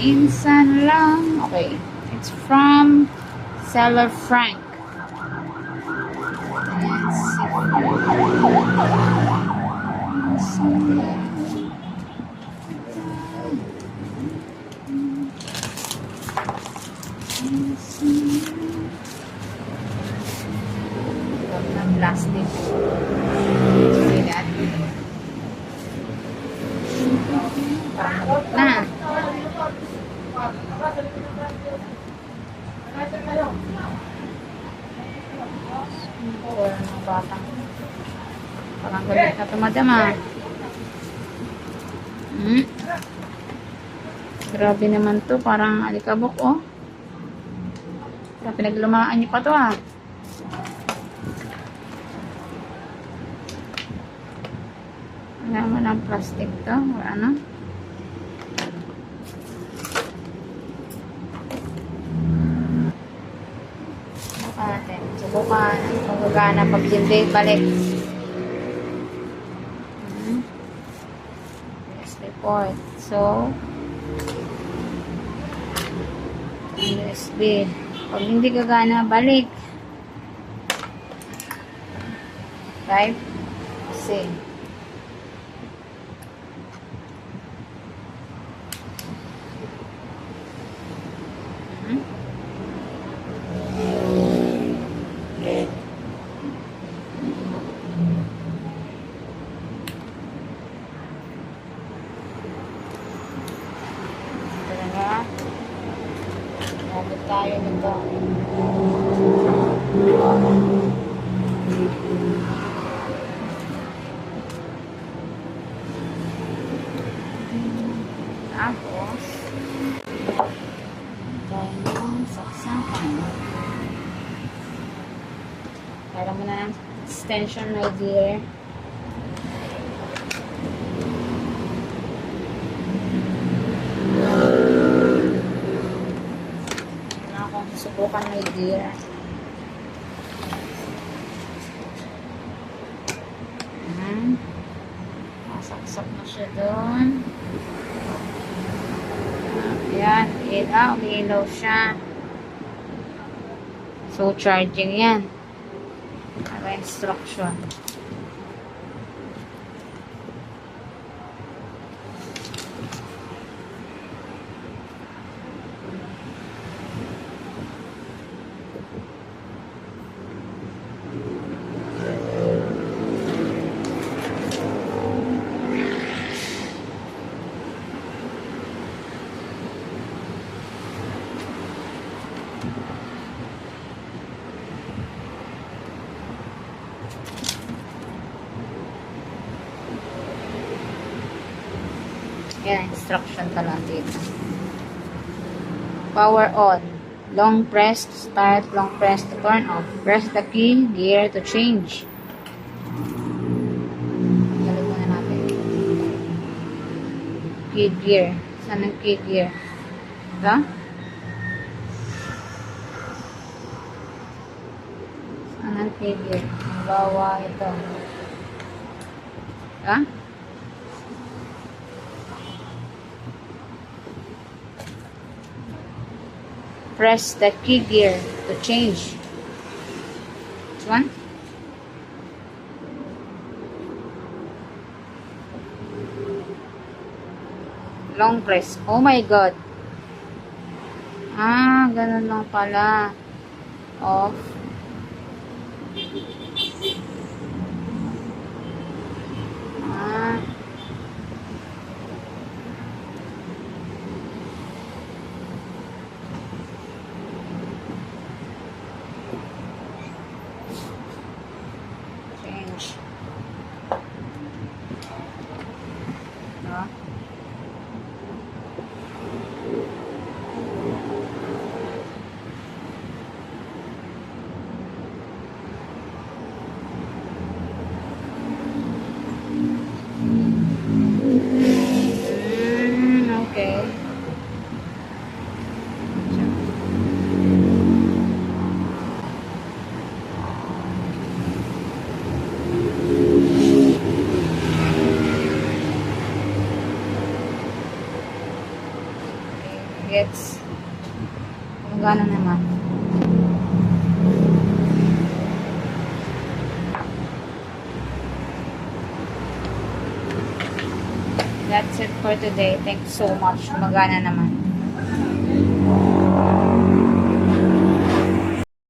Minsan lang. Okay. It's from Seller Frank. Let's see. Ng plastic. See that? Parang na. Wala ng batang. Parang galit na tumadama. Grabe naman to. Parang alikabok, oh. Parang pinaglumaan niyo pa to, ah. Wala mo ng plastic to. Or ano? Subukan. Magagana pag hindi balik. Yes, report. So, USB. Pag hindi gagana, balik. Type C. Gamit tayo nito. Tapos, tayo ng saksakan. Para mo na ng extension, my dear. Subukan, my dear. Masaksak na siya doon. Ayan, umiilaw siya. So, charging yan. Para instruction. Yan, instruction ka lang dito. Power on. Long press to start, long press to turn off. Press the key gear to change. Galit muna natin. Key gear. Saan ang key gear? Ito? Saan ang key gear? Halimbawa ito. Ito? Press the key gear to change. Which one? Long press. Oh my God. Ganun lang pala. Off. Gets? Gumagana naman. That's it for today. Thanks so much. Gumagana naman.